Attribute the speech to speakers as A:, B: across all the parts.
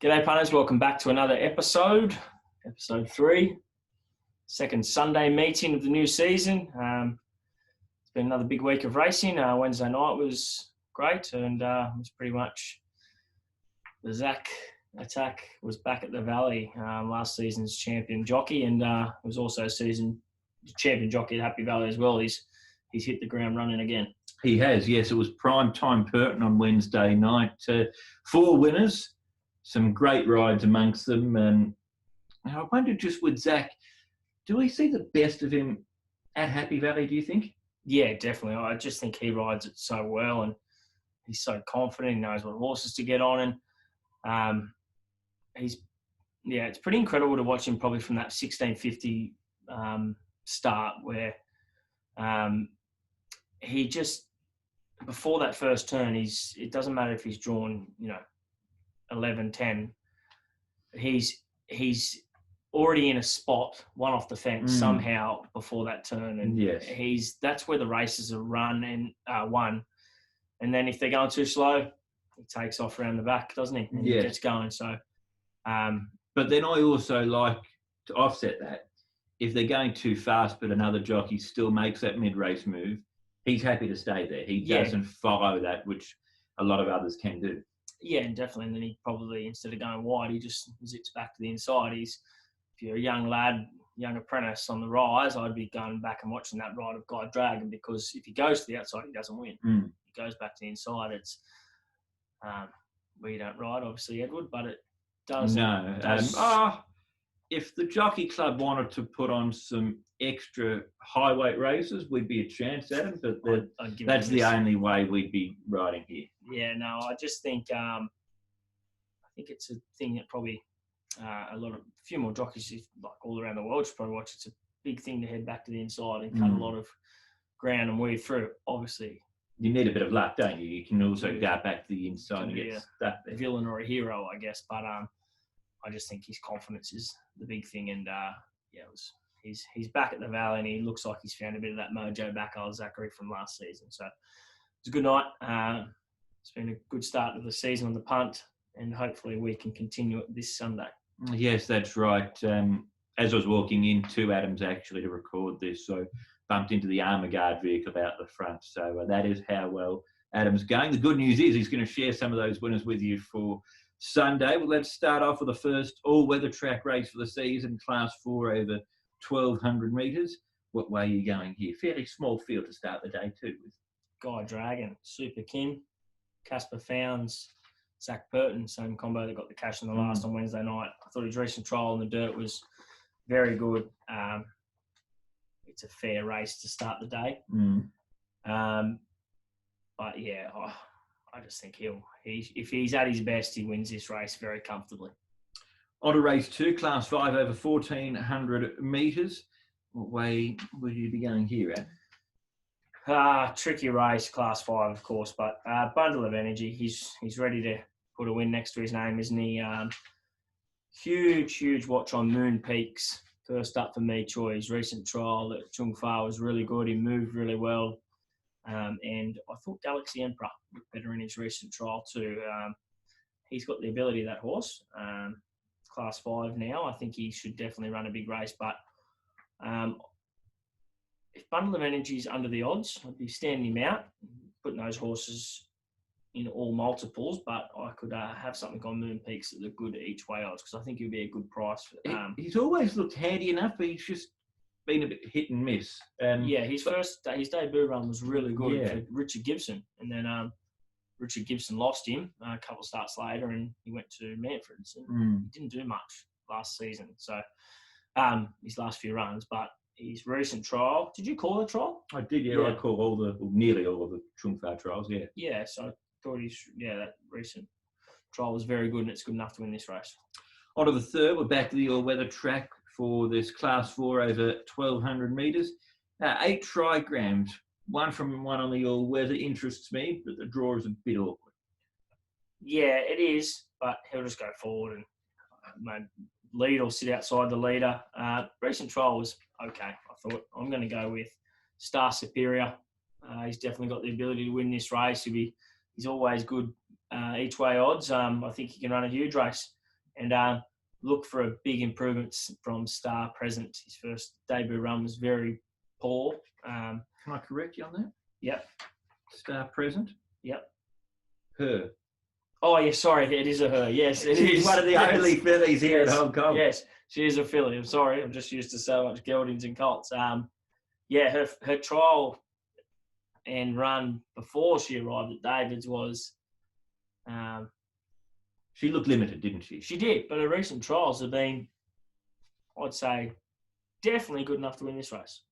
A: G'day punters, welcome back to another episode 3, second Sunday meeting of the new season. It's been another big week of racing. Wednesday night was great and it was pretty much the Zach attack was back at the Valley, last season's champion jockey, and it was also champion jockey at Happy Valley as well. He's hit the ground running again.
B: He has, yes. It was prime time Burton on Wednesday night. 4 winners. Some great rides amongst them. And I wonder just with Zach, do we see the best of him at Happy Valley, do you think?
A: Yeah, definitely. I just think he rides it so well and he's so confident. He knows what horses to get on. And it's pretty incredible to watch him probably from that 1650 start where he just, before that first turn, it doesn't matter if he's drawn, 11, 10, he's already in a spot, one off the fence somehow before that turn, and
B: yes.
A: That's where the races are won. And then if they're going too slow, he takes off around the back, doesn't he? And he gets going. So,
B: but then I also like to offset that. If they're going too fast, but another jockey still makes that mid-race move, he's happy to stay there. He doesn't follow that, which a lot of others can do.
A: Yeah, and definitely. And then he probably, instead of going wide, he just zips back to the inside. If you're a young lad, young apprentice on the rise, I'd be going back and watching that ride of Guy Dragon, because if he goes to the outside, he doesn't win. He goes back to the inside. It's we don't ride, obviously, Edward, but it does.
B: No. If the Jockey Club wanted to put on some extra highweight races, we'd be a chance at them, but that's the only way we'd be riding here.
A: Yeah, no, I just think I think it's a thing that probably a few more jockeys, like all around the world, should probably watch. It's a big thing to head back to the inside and cut a lot of ground and weave through. Obviously,
B: you need a bit of luck, don't you? You can also go back to the inside and get stuck there.
A: A villain or a hero, I guess, but I just think his confidence is the big thing, and he's back at the Valley, and he looks like he's found a bit of that mojo back on Zachary from last season. So it's a good night. It's been a good start to the season on the punt, and hopefully we can continue it this Sunday.
B: Yes, that's right. As I was walking into Adams actually to record this, so bumped into the armour guard vehicle out the front. So that is how well Adams going. The good news is he's going to share some of those winners with you for Sunday. Well, let's start off with the first all-weather track race for the season, Class 4 over 1,200 metres. What way are you going here? Fairly small field to start the day too. With
A: Guy Dragon, Super Kim, Casper Founds, Zach Burton, same combo that got the cash in the last on Wednesday night. I thought his recent trial in the dirt was very good. It's a fair race to start the day. But yeah, I just think if he's at his best, he wins this race very comfortably.
B: On to race 2, Class 5 over 1,400 metres. What way would you be going here at?
A: Tricky race, Class 5, of course, but bundle of energy. He's ready to put a win next to his name, isn't he? Huge watch on Moon Peaks. First up for me, Choi. His recent trial at Chung Fa was really good. He moved really well. And I thought Galaxy Emperor looked better in his recent trial too. He's got the ability, that horse. Class 5 now. I think he should definitely run a big race. But if Bundle of Energy is under the odds, I'd be standing him out, putting those horses in all multiples. But I could have something on Moon Peaks at the good each way odds, because I think he'll be a good price.
B: He's always looked handy enough, but he's just been a bit hit and miss.
A: His debut run was really good for Richard Gibson, and then Richard Gibson lost him a couple of starts later, and he went to Manfred's, and he didn't do much last season. So his last few runs, but his recent trial. Did you call the trial?
B: I did. Yeah. I call nearly all of the Chung Fa trials. Yeah.
A: Yeah. So I thought that recent trial was very good, and it's good enough to win this race.
B: On to the third. We're back to the all-weather track for this Class 4 over 1,200 metres. 8 trigrams, one on the all-weather interests me, but the draw is a bit awkward.
A: Yeah, it is, but he'll just go forward and lead or sit outside the leader. Recent trial was okay. I thought I'm going to go with Star Superior. He's definitely got the ability to win this race. He's always good each way odds. I think he can run a huge race. And look for a big improvement from Star Present. His first debut run was very poor.
B: Can I correct you on that?
A: Yep.
B: Star Present?
A: Yep.
B: Her.
A: Oh, yeah, sorry, it is a her. Yes, it
B: She's
A: is.
B: one of the only fillies here in
A: Yes,
B: Hong Kong.
A: Yes, she is a filly. I'm sorry, I'm just used to so much geldings and colts. Yeah, her trial and run before she arrived at David's was.
B: She looked limited, didn't she?
A: She did, but her recent trials have been, I'd say, definitely good enough to win this race.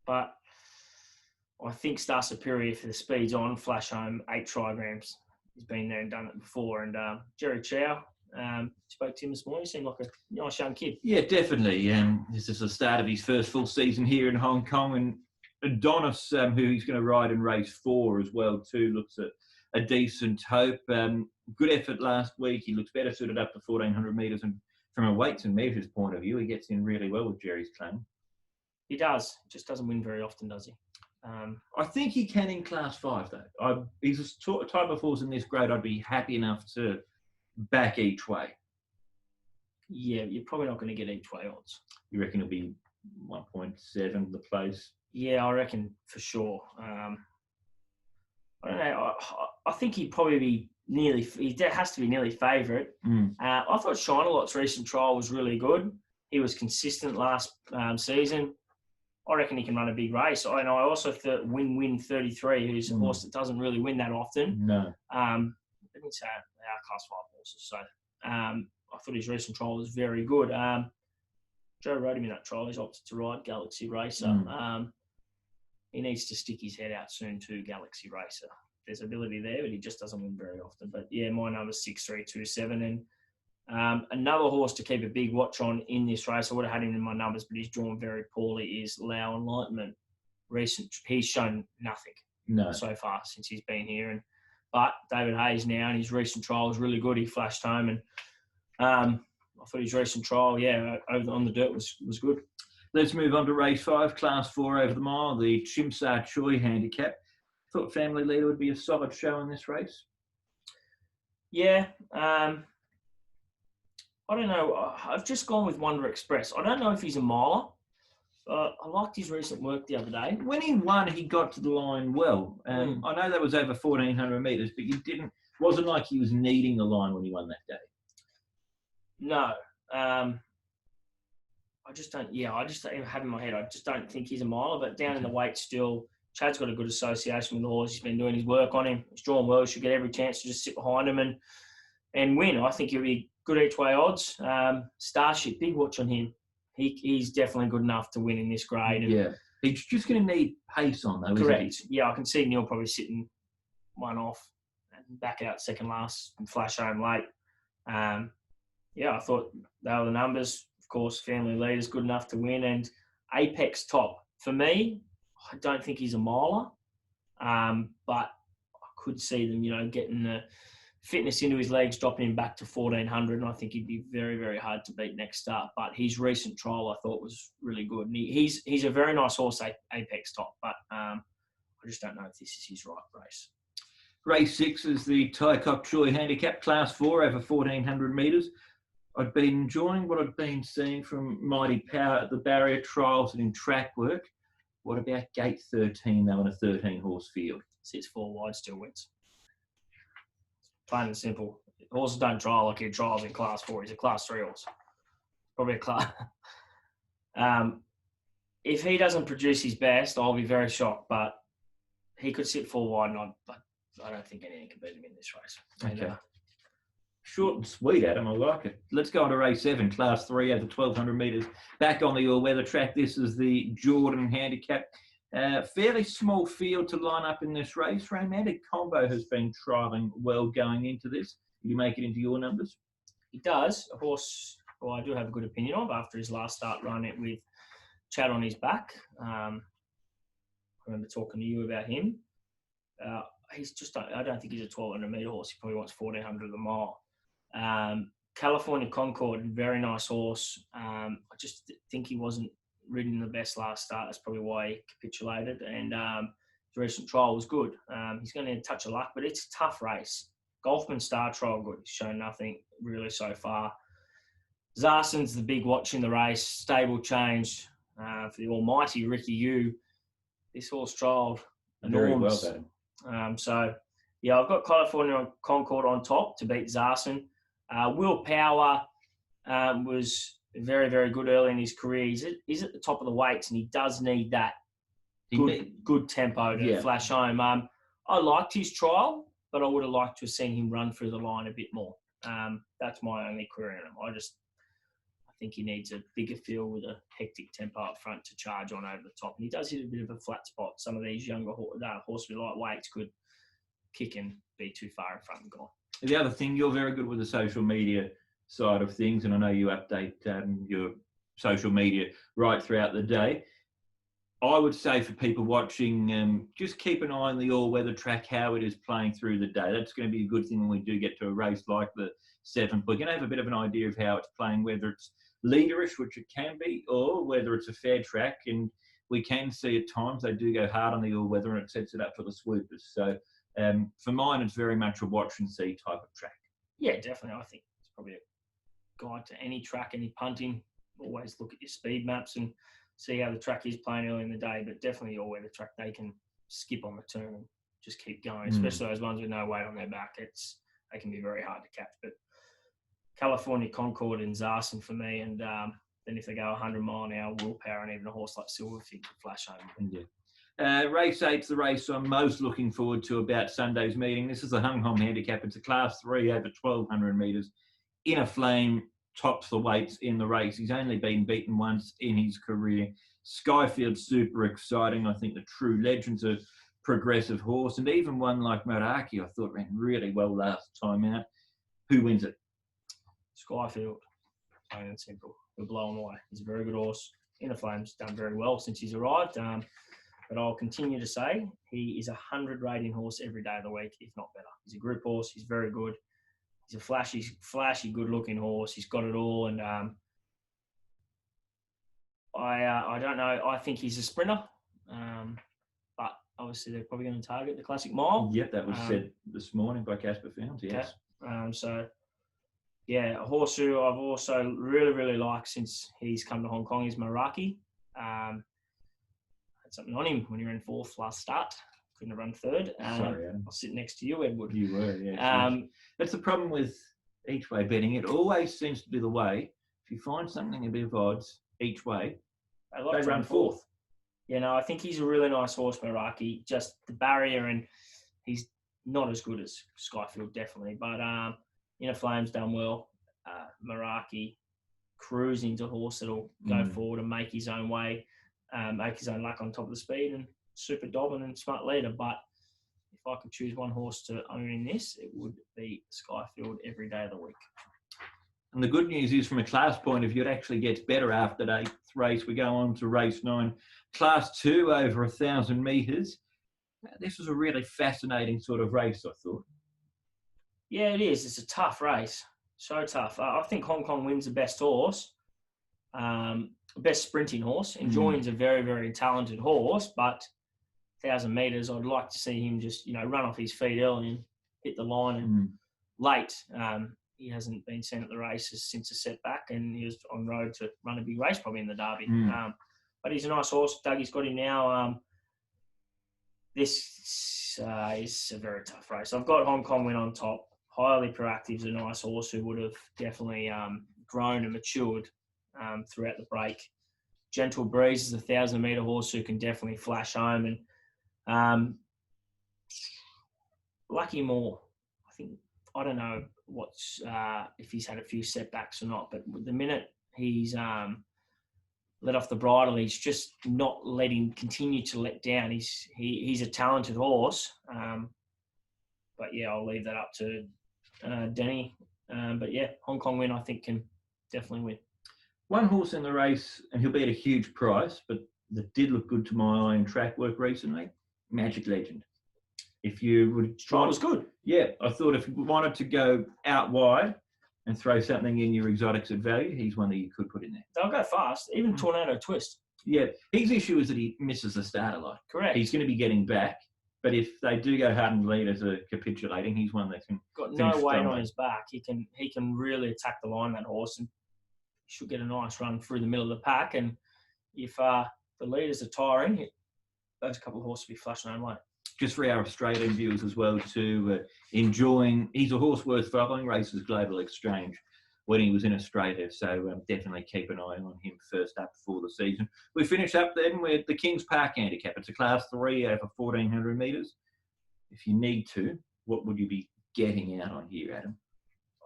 A: But I think Star Superior for the speeds on, flash home, 8 trigrams. He's been there and done it before. And Jerry Chow, spoke to him this morning. He seemed like a nice young kid.
B: Yeah, definitely. This is the start of his first full season here in Hong Kong. And Adonis, who he's going to ride in race 4 as well, too, looks at a decent hope. Good effort last week. He looks better suited up to 1,400 metres. And from a weights and measures point of view, he gets in really well with Jerry's claim.
A: He does. Just doesn't win very often, does he?
B: I think he can in Class 5, though. He's a type of horse in this grade I'd be happy enough to back each way.
A: Yeah, you're probably not going to get each way odds.
B: You reckon it'll be 1.7 the place?
A: Yeah, I reckon for sure. I don't know. I think he'd probably be nearly. He has to be nearly favourite. I thought Shine a Lot's recent trial was really good. He was consistent last season. I reckon he can run a big race. I also thought Win 33, who's a horse that doesn't really win that often.
B: No.
A: I didn't say they are Class 5 horses, so I thought his recent trial was very good. Joe rode him in that trial. He's opted to ride Galaxy Racer. He needs to stick his head out soon to Galaxy Racer. There's ability there, but he just doesn't win very often. But yeah, my number's 6327. And another horse to keep a big watch on in this race, I would have had him in my numbers, but he's drawn very poorly, is Lau Enlightenment. He's shown nothing so far since he's been here. But David Hayes now, and his recent trial was really good. He flashed home, and I thought his recent trial, over on the dirt was good.
B: Let's move on to race 5, Class 4 over the mile, the Chimsa Choi handicap. Thought Family Leader would be a solid show in this race.
A: Yeah. I don't know. I've just gone with Wonder Express. I don't know if he's a miler. I liked his recent work the other day.
B: When he won, he got to the line well. I know that was over 1,400 metres, but wasn't like he was needing the line when he won that day.
A: No. I just don't have in my head. I just don't think he's a miler, but down in the weight still, Chad's got a good association with the horse. He's been doing his work on him. He's drawn well. He should get every chance to just sit behind him and win. I think he'll be good each way odds. Starship, big watch on him. He's definitely good enough to win in this grade. And
B: he's just going to need pace on though.
A: Correct.
B: Isn't he?
A: Yeah, I can see Neil probably sitting one off and back out second last and flash home late. I thought they were the numbers. Of course, Family Leader's good enough to win, and Apex Top. For me, I don't think he's a miler, but I could see them, getting the fitness into his legs, dropping him back to 1,400, and I think he'd be very, very hard to beat next start. But his recent trial, I thought, was really good. And he's a very nice horse, Apex Top, but I just don't know if this is his right race.
B: Race 6 is the Tai Kok Choi handicap, Class 4 over 1,400 metres. I've been enjoying what I've been seeing from Mighty Power at the barrier trials and in track work. What about gate 13, though, in a 13-horse field?
A: Sits 4 wide, still wins. Plain and simple. Horses don't trial like he trials in Class 4. He's a Class 3 horse. Probably a class. If he doesn't produce his best, I'll be very shocked. But he could sit 4 wide, and I don't think anything can beat him in this race.
B: Okay. Short and sweet, Adam. I like it. Let's go on to race 7, Class 3 over 1,200 metres. Back on the all-weather track. This is the Jordan handicap. Fairly small field to line up in this race. Romantic Combo has been trialling well going into this. Will you make it into your numbers?
A: He does. A horse I do have a good opinion of after his last start run it with Chad on his back. I remember talking to you about him. I don't think he's a 1,200 metre horse. He probably wants 1,400 a mile. California Concord, very nice horse. I just think he wasn't ridden the best last start. That's probably why he capitulated. And his recent trial was good. He's going to need a touch of luck, but it's a tough race. Golfman Star trial good. He's shown nothing really so far. Zarsen's the big watch in the race. Stable change for the almighty Ricky Yu. This horse trialled
B: Very well,
A: enormous.
B: Adam.
A: So, yeah, I've got California Concord on top to beat Zarsen. Will Power was very, very good early in his career. He's at the top of the weights, and he does need that good tempo to flash home. I liked his trial, but I would have liked to have seen him run through the line a bit more. That's my only query on him. I think he needs a bigger field with a hectic tempo up front to charge on over the top. And he does hit a bit of a flat spot. Some of these younger horses with light weights could kick and be too far in front and gone.
B: The other thing, you're very good with the social media side of things, and I know you update your social media right throughout the day. I would say for people watching, just keep an eye on the all-weather track, how it is playing through the day. That's going to be a good thing when we do get to a race like the 7th. We're going to have a bit of an idea of how it's playing, whether it's leaderish, which it can be, or whether it's a fair track. And we can see at times they do go hard on the all-weather and it sets it up for the sweepers. So for mine, it's very much a watch and see type of track.
A: Yeah, definitely. I think it's probably a guide to any track, any punting. Always look at your speed maps and see how the track is playing early in the day, but definitely all-weather track, they can skip on the turn and just keep going, especially those ones with no weight on their back. They can be very hard to catch. But California Concord and Zarsen for me, and then if they go 100 mile an hour, Willpower, and even a horse like Silverfig can flash home.
B: Yeah. Race 8's the race I'm most looking forward to about Sunday's meeting. This is the Hung Hom Handicap. It's a Class 3 over 1,200 metres. Inner Flame tops the weights in the race. He's only been beaten once in his career. Skyfield's super exciting. I think the True Legend's a progressive horse. And even one like Meraki, I thought ran really well last time out. Who wins it?
A: Skyfield. Plain and simple. We're blown away. He's a very good horse. Inner Flame's done very well since he's arrived. But I'll continue to say he is a 100 rating horse every day of the week, if not better. He's a group horse. He's very good. He's a flashy, good-looking horse. He's got it all, and I don't know. I think he's a sprinter, but obviously they're probably going to target the Classic Mile.
B: Yep, that was said this morning by Casper Founds, yes.
A: So, yeah, a horse who I've also really, really liked since he's come to Hong Kong is Meraki. Had something on him when he ran 4th last start. Couldn't have run 3rd.
B: Sorry, Adam.
A: I'll sit next to you, Edward.
B: You were, yeah. That's the problem with each way betting. It always seems to be the way. If you find something a bit of odds each way, they run 4th.
A: Yeah, no, I think he's a really nice horse, Meraki. Just the barrier, and he's not as good as Skyfield, definitely. But Inner Flame's done well. Meraki cruising's a horse that'll go forward and make his own way, make his own luck on top of the speed, and super dominant and smart leader. But if I could choose one horse to own in this, it would be Skyfield every day of the week.
B: And the good news is, from a class point of view, it actually gets better after the 8th race. We go on to race 9, Class 2 over 1,000 metres. This was a really fascinating sort of race, I thought.
A: Yeah, it is. It's a tough race. So tough. I think Hong Kong wins the best horse, best sprinting horse. Enjoying's a very, very talented horse, but 1,000 metres, I'd like to see him just, run off his feet early and hit the line and late. He hasn't been seen at the races since a setback, and he was on road to run a big race probably in the Derby. But he's a nice horse. Dougie's got him now. This is a very tough race. I've got Hong Kong win on top. Highly Proactive is a nice horse who would have definitely grown and matured throughout the break. Gentle Breeze is a 1,000-metre horse who can definitely flash home. And Lucky Moore, I don't know if he's had a few setbacks or not, but the minute he's let off the bridle, he's just not continue to let down. He's a talented horse. But yeah, I'll leave that up to Denny. But yeah, Hong Kong win, I think, can definitely win.
B: One horse in the race, and he'll be at a huge price, but that did look good to my eye in track work recently, Magic Legend. If you would...
A: Trial was good.
B: Yeah, I thought if you wanted to go out wide and throw something in your exotics at value, he's one that you could put in there.
A: They'll go fast, even Tornado Twist.
B: Yeah, his issue is that he misses the start a lot.
A: Correct.
B: He's going to be getting back, but if they do go hard and lead as a capitulating, he's one that can...
A: Got no weight on his back. He can really attack the line, that horse. And should get a nice run through the middle of the pack. And if the leaders are tiring, those couple of horses will be flashing home late.
B: Just for our Australian viewers as well, enjoying, he's a horse worth following, races Global Exchange when he was in Australia. So definitely keep an eye on him first up for the season. We finish up then with the Kings Park Handicap. It's a Class 3 over 1,400 metres. If you need to, what would you be getting out on here, Adam?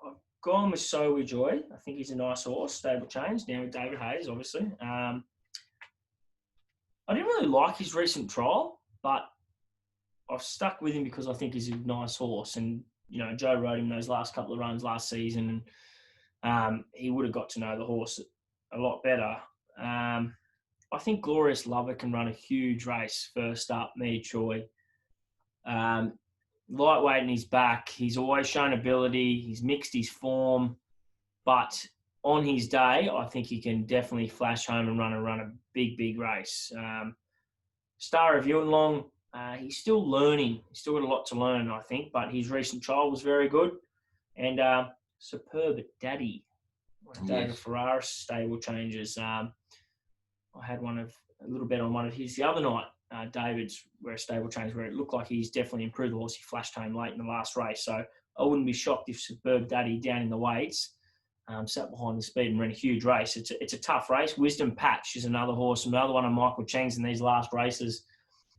A: I've gone with So We Joy. I think he's a nice horse. Stable change now with David Hayes, obviously. I didn't really like his recent trial, but I've stuck with him because I think he's a nice horse. And, you know, Joe rode him those last couple of runs last season, and he would have got to know the horse a lot better. I think Glorious Lover can run a huge race first up, me, Troy. Lightweight in his back. He's always shown ability. He's mixed his form. But on his day, I think he can definitely flash home and run a big race. Star of Yunlong, he's still learning. He's still got a lot to learn, I think. But his recent trial was very good. And Superb Daddy, David Ferraris stable changes. I had a little bet on one of his the other night. David's where a stable change where it looked like he's definitely improved the horse. He flashed home late in the last race, so I wouldn't be shocked if Superb Daddy down in the weights sat behind the speed and ran a huge race. It's a tough race. Wisdom Patch is another horse, another one of Michael Cheng's in these last races.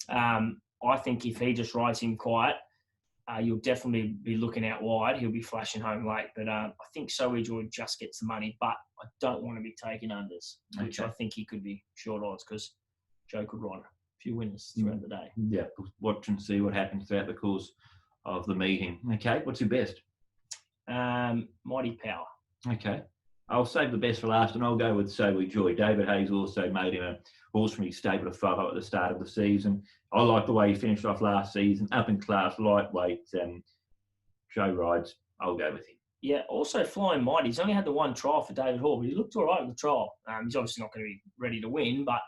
A: I think if he just rides him quiet, you'll definitely be looking out wide. He'll be flashing home late, but I think So We Joy just gets the money, but I don't want to be taking unders, which I think he could be short odds because Joe could ride few winners throughout the day.
B: Yeah, watch and see what happens throughout the course of the meeting. Okay, what's your best?
A: Mighty Power.
B: Okay, I'll save the best for last, and I'll go with So We Joy. David Hayes also made him a horse from his stable to follow at the start of the season. I like the way he finished off last season, up in class, lightweight. Joe rides. I'll go with him.
A: Yeah, also Flying Mighty. He's only had the one trial for David Hall, but he looked all right in the trial. He's obviously not going to be ready to win, but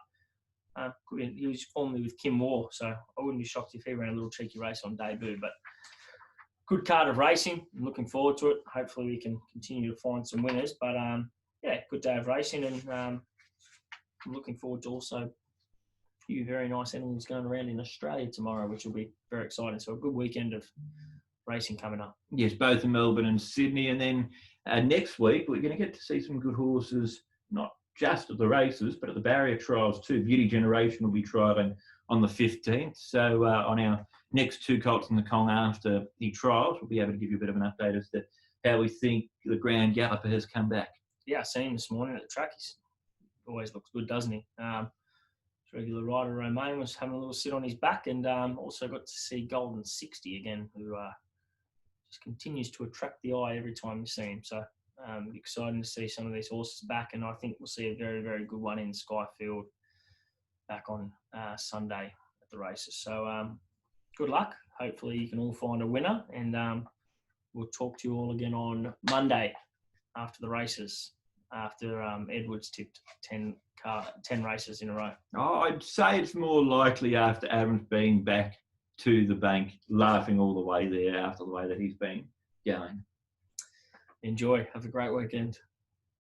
A: he was formerly with Kim Moore, so I wouldn't be shocked if he ran a little cheeky race on debut. But good card of racing. I'm looking forward to it. Hopefully we can continue to find some winners. But, good day of racing. And I'm looking forward to also a few very nice animals going around in Australia tomorrow, which will be very exciting. So a good weekend of racing coming up.
B: Yes, both in Melbourne and Sydney. And then next week, we're going to get to see some good horses, not just at the races, but at the barrier trials too. Beauty Generation will be trialling on the 15th. So on our next two Colts in the Kong after the trials, we'll be able to give you a bit of an update as to how we think the Grand Galloper has come back.
A: Yeah, I seen him this morning at the track. He always looks good, doesn't he? Regular rider Romain was having a little sit on his back, and also got to see Golden 60 again, who just continues to attract the eye every time you see him. So exciting to see some of these horses back, and I think we'll see a very, very good one in Skyfield back on Sunday at the races. So good luck. Hopefully you can all find a winner, and we'll talk to you all again on Monday after the races, after Edwards tipped 10 races in a row.
B: Oh, I'd say it's more likely after Adam's been back to the bank, laughing all the way there after the way that he's been going.
A: Enjoy. Have a great weekend.